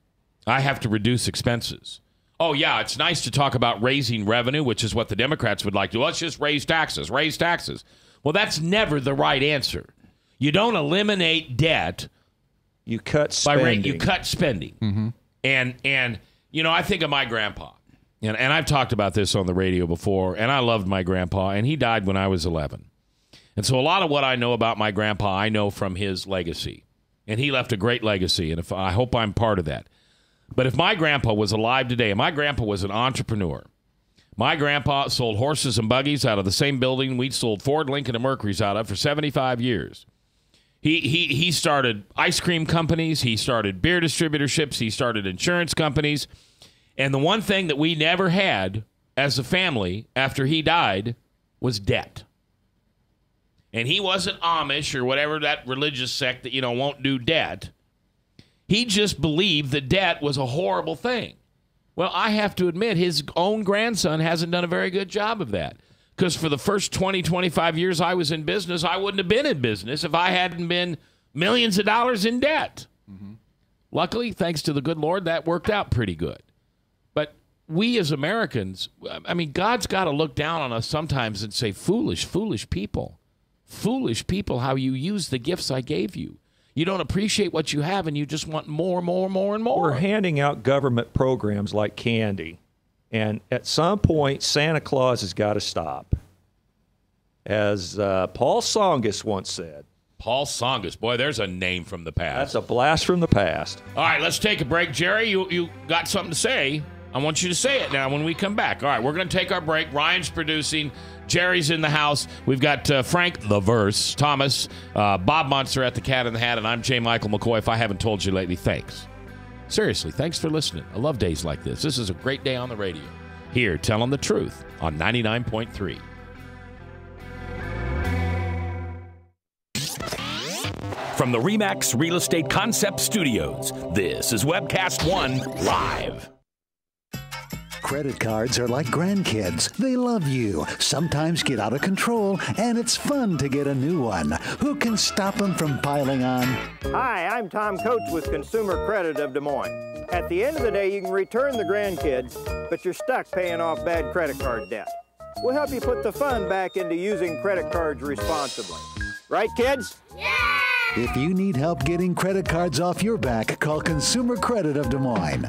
I have to reduce expenses. Oh, yeah, it's nice to talk about raising revenue, which is what the Democrats would like to do. Let's just raise taxes, raise taxes. Well, that's never the right answer. You don't eliminate debt. You cut spending. You cut spending. Mm-hmm. And I think of my grandpa. And I've talked about this on the radio before, and I loved my grandpa, and he died when I was 11. And so a lot of what I know about my grandpa, I know from his legacy. And he left a great legacy, and I hope I'm part of that. But if my grandpa was alive today, and my grandpa was an entrepreneur, my grandpa sold horses and buggies out of the same building we sold Ford, Lincoln, and Mercury's out of for 75 years. He started ice cream companies. He started beer distributorships. He started insurance companies. And the one thing that we never had as a family after he died was debt. And he wasn't Amish or whatever that religious sect that, won't do debt. He just believed that debt was a horrible thing. Well, I have to admit, his own grandson hasn't done a very good job of that. Because for the first 20, 25 years I was in business, I wouldn't have been in business if I hadn't been millions of dollars in debt. Mm-hmm. Luckily, thanks to the good Lord, that worked out pretty good. But we as Americans, I mean, God's got to look down on us sometimes and say, foolish, foolish people. Foolish people, how you use the gifts I gave you. You don't appreciate what you have, and you just want more, more, more, and more. We're handing out government programs like candy, and at some point, Santa Claus has got to stop. As Paul Tsongas once said. Paul Tsongas. Boy, there's a name from the past. That's a blast from the past. All right, let's take a break. Jerry, you got something to say? I want you to say it now when we come back. All right, we're going to take our break. Ryan's producing. Jerry's in the house. We've got Frank the Verse, Thomas, Bob Monster at the Cat in the Hat, and I'm J. Michael McCoy. If I haven't told you lately, thanks. Seriously, thanks for listening. I love days like this. This is a great day on the radio. Here, telling the truth on 99.3. From the RE/MAX Real Estate Concept Studios, this is Webcast One Live. Credit cards are like grandkids. They love you, sometimes get out of control, and it's fun to get a new one. Who can stop them from piling on? Hi, I'm Tom Coates with Consumer Credit of Des Moines. At the end of the day, you can return the grandkids, but you're stuck paying off bad credit card debt. We'll help you put the fun back into using credit cards responsibly. Right, kids? Yeah! If you need help getting credit cards off your back, call Consumer Credit of Des Moines.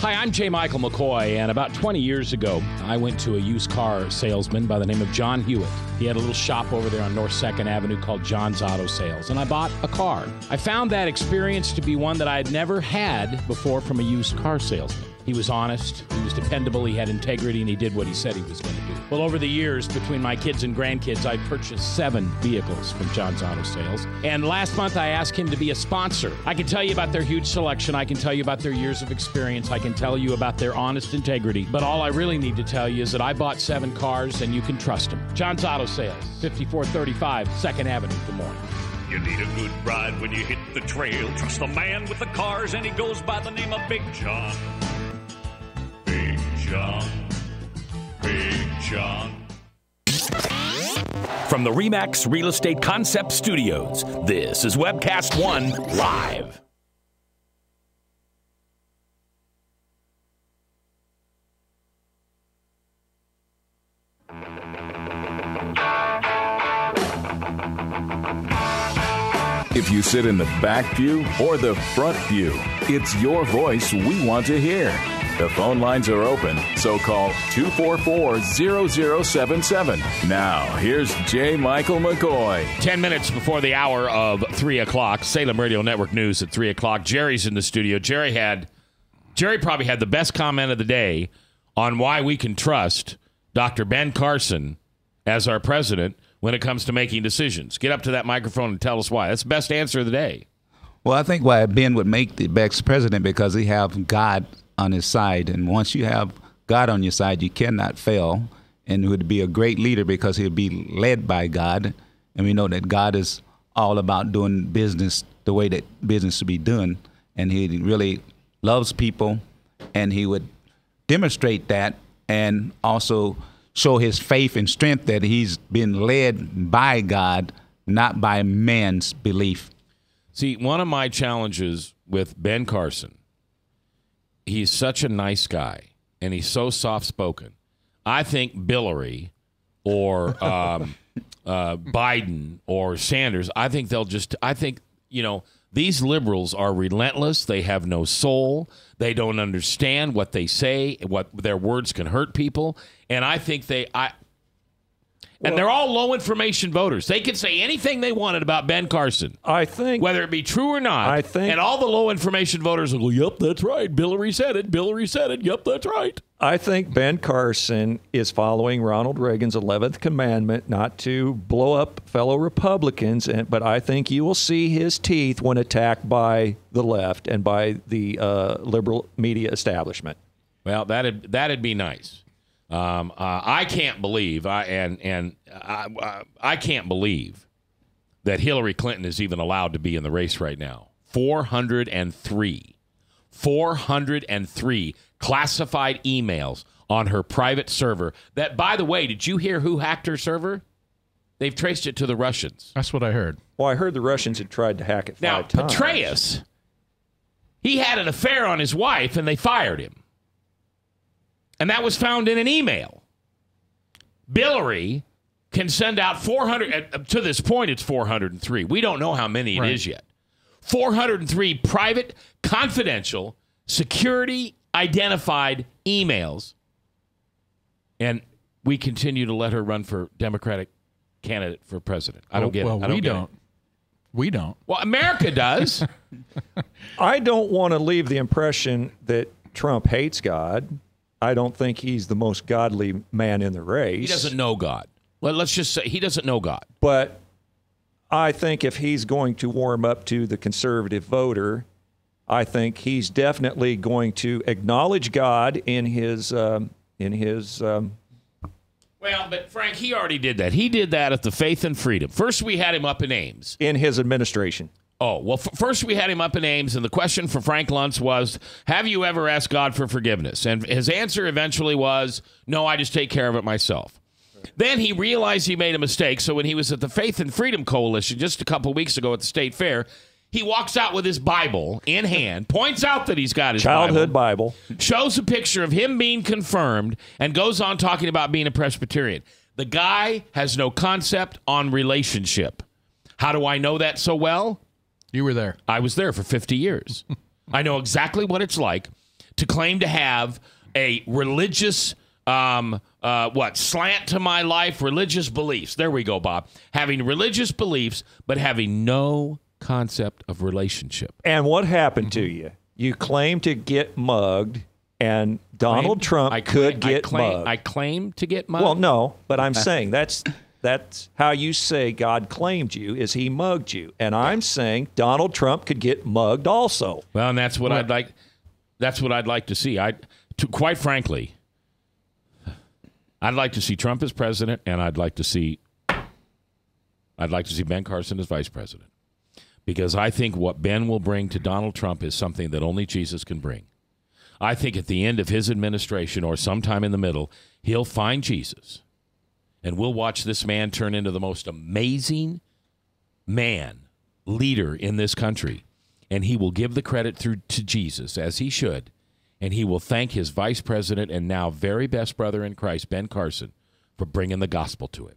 Hi, I'm J. Michael McCoy, and about 20 years ago, I went to a used car salesman by the name of John Hewitt. He had a little shop over there on North 2nd Avenue called John's Auto Sales, and I bought a car. I found that experience to be one that I had never had before from a used car salesman. He was honest, he was dependable, he had integrity, and he did what he said he was going to do. Well, over the years, between my kids and grandkids, I purchased 7 vehicles from John's Auto Sales. And last month, I asked him to be a sponsor. I can tell you about their huge selection. I can tell you about their years of experience. I can tell you about their honest integrity. But all I really need to tell you is that I bought 7 cars, and you can trust them. John's Auto Sales, 5435 2nd Avenue, Des Moines. You need a good ride when you hit the trail. Trust the man with the cars, and he goes by the name of Big John. Big John. Big John. From the RE/MAX Real Estate Concept Studios, this is Webcast One Live. If you sit in the back pew or the front pew, it's your voice we want to hear. The phone lines are open, so call 244-0077. Now, here's J. Michael McCoy. 10 minutes before the hour of 3 o'clock, Salem Radio Network News at 3 o'clock. Jerry's in the studio. Jerry probably had the best comment of the day on why we can trust Dr. Ben Carson as our president when it comes to making decisions. Get up to that microphone and tell us why. That's the best answer of the day. Well, I think why Ben would make the best president because he have God on his side. And once you have God on your side, you cannot fail. And he would be a great leader because he'll be led by God. And we know that God is all about doing business the way that business should be done. And he really loves people. And he would demonstrate that and also show his faith and strength that he's been led by God, not by man's belief. See, one of my challenges with Ben Carson, he's such a nice guy, and he's so soft-spoken. I think Hillary or Biden or Sanders, I think these liberals are relentless. They have no soul. They don't understand what they say, what their words can hurt people. And I think they're all low information voters. They could say anything they wanted about Ben Carson. I think, whether it be true or not. And all the low information voters will go, "Yep, that's right. Hillary said it. Hillary said it. Yep, that's right." I think Ben Carson is following Ronald Reagan's 11th commandment not to blow up fellow Republicans, but I think you will see his teeth when attacked by the left and by the liberal media establishment. Well, that'd be nice. I can't believe I can't believe that Hillary Clinton is even allowed to be in the race right now. 403 classified emails on her private server. That, by the way, did you hear who hacked her server? They've traced it to the Russians. That's what I heard. Well, I heard the Russians had tried to hack it 5 times. Now, Petraeus, he had an affair on his wife, and they fired him. And that was found in an email. Hillary can send out 400. To this point, it's 403. We don't know how many it is yet. 403 private, confidential, security identified emails. And we continue to let her run for Democratic candidate for president. I don't get it. Well, we don't. We don't. Well, America does. I don't want to leave the impression that Trump hates God. I don't think he's the most godly man in the race. He doesn't know God. Let's just say he doesn't know God. But I think if he's going to warm up to the conservative voter, I think he's definitely going to acknowledge God in his. Well, but Frank, he already did that. He did that at the Faith and Freedom. First, we had him up in Ames. In his administration. Oh, well, first we had him up in Ames, and the question for Frank Luntz was, have you ever asked God for forgiveness? And his answer eventually was, no, I just take care of it myself. Then he realized he made a mistake, so when he was at the Faith and Freedom Coalition just a couple weeks ago at the State Fair, he walks out with his Bible in hand, points out that he's got his childhood Bible, shows a picture of him being confirmed, and goes on talking about being a Presbyterian. The guy has no concept on relationship. How do I know that so well? You were there. I was there for 50 years. I know exactly what it's like to claim to have a religious, slant to my life, religious beliefs. There we go, Bob. Having religious beliefs, but having no concept of relationship. And what happened to you? You claim to get mugged, and Donald Trump could get mugged. I claim to get mugged? Well, no, but I'm saying that's how you say God claimed you, is he mugged you. And I'm saying Donald Trump could get mugged also. Well, and that's what I'd like. That's what I'd like to see. Quite frankly, I'd like to see Trump as president, and I'd like to see Ben Carson as vice president. Because I think what Ben will bring to Donald Trump is something that only Jesus can bring. I think at the end of his administration or sometime in the middle, he'll find Jesus. And we'll watch this man turn into the most amazing leader in this country. And he will give the credit to Jesus, as he should. And he will thank his vice president and now very best brother in Christ, Ben Carson, for bringing the gospel to him.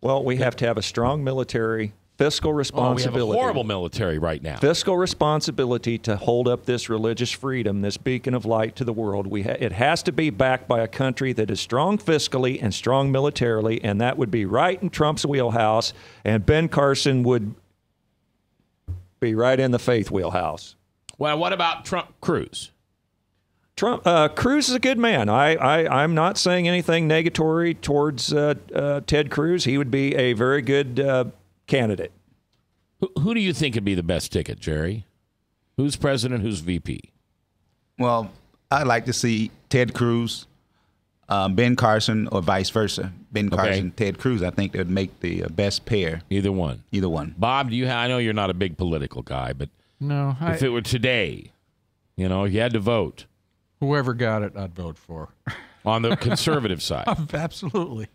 Well, we have to have a strong military, fiscal responsibility. We have a horrible military right now. Fiscal responsibility to hold up this religious freedom, this beacon of light to the world. It has to be backed by a country that is strong fiscally and strong militarily, and that would be right in Trump's wheelhouse, and Ben Carson would be right in the faith wheelhouse. Well, what about Cruz? Cruz is a good man. I'm not saying anything negatory towards Ted Cruz. He would be a very good candidate. Who do you think would be the best ticket, Jerry? Who's president? Who's VP? Well, I'd like to see Ted Cruz, Ben Carson, or vice versa. Ben Carson, Ted Cruz. I think they would make the best pair. Either one. Either one. Bob, I know you're not a big political guy, but no, if it were today, if you had to vote, whoever got it, I'd vote for. On the conservative side. Absolutely.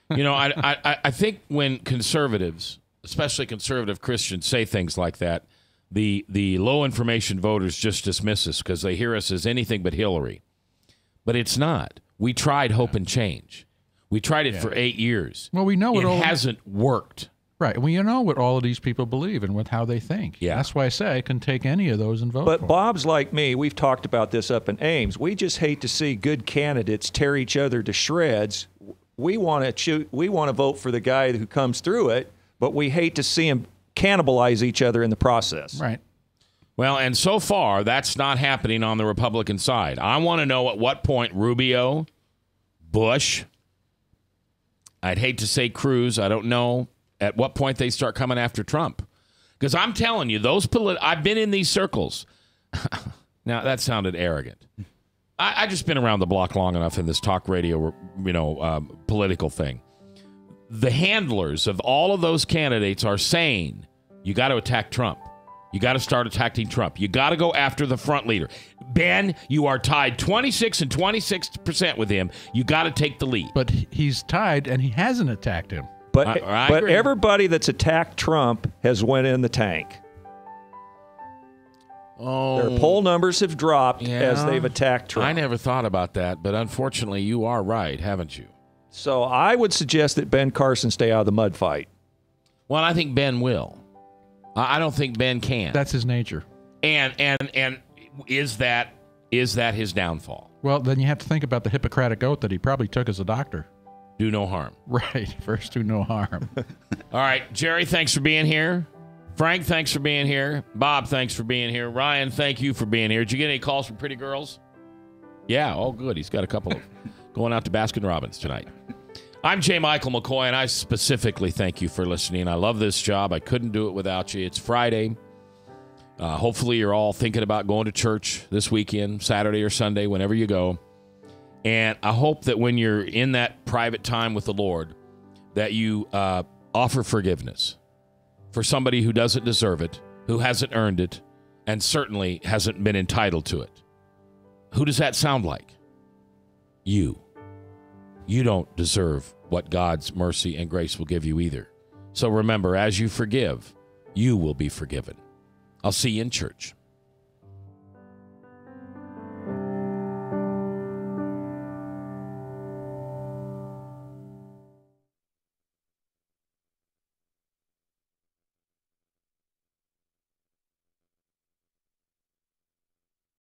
I think when conservatives, especially conservative Christians, say things like that, the low information voters just dismiss us because they hear us as anything but Hillary. But it's not. We tried hope and change. We tried it for 8 years. Well, we know it hasn't worked. Right. Well, you know what all of these people believe and with how they think. Yeah. That's why I say I can take any of those and vote But for Bob's like me. We've talked about this up in Ames. We just hate to see good candidates tear each other to shreds. We want to vote for the guy who comes through it, but we hate to see him cannibalize each other in the process. Right. Well, and so far, that's not happening on the Republican side. I want to know at what point Rubio, Bush, I'd hate to say Cruz, I don't know at what point they start coming after Trump. Because I'm telling you, I've been in these circles. Now, that sounded arrogant. I just been around the block long enough in this talk radio, political thing. The handlers of all of those candidates are saying, you got to attack Trump. You got to start attacking Trump. You got to go after the front leader. Ben, you are tied 26 and 26% with him. You got to take the lead. But he's tied, and he hasn't attacked him. But everybody that's attacked Trump has went in the tank. Oh, their poll numbers have dropped as they've attacked Trump. I never thought about that, but unfortunately, you are right, haven't you? So I would suggest that Ben Carson stay out of the mud fight. Well, I think Ben will. I don't think Ben can. That's his nature. And is that his downfall? Well, then you have to think about the Hippocratic oath that he probably took as a doctor. Do no harm. Right. First, do no harm. All right, Jerry, thanks for being here. Frank, thanks for being here. Bob, thanks for being here. Ryan, thank you for being here. Did you get any calls from pretty girls? Yeah, oh, good. He's got a couple of going out to Baskin-Robbins tonight. I'm J. Michael McCoy, and I specifically thank you for listening. I love this job. I couldn't do it without you. It's Friday. Hopefully, you're all thinking about going to church this weekend, Saturday or Sunday, whenever you go. And I hope that when you're in that private time with the Lord, that you offer forgiveness for somebody who doesn't deserve it, who hasn't earned it, and certainly hasn't been entitled to it. Who does that sound like? You. You don't deserve what God's mercy and grace will give you either. So remember, as you forgive, you will be forgiven. I'll see you in church.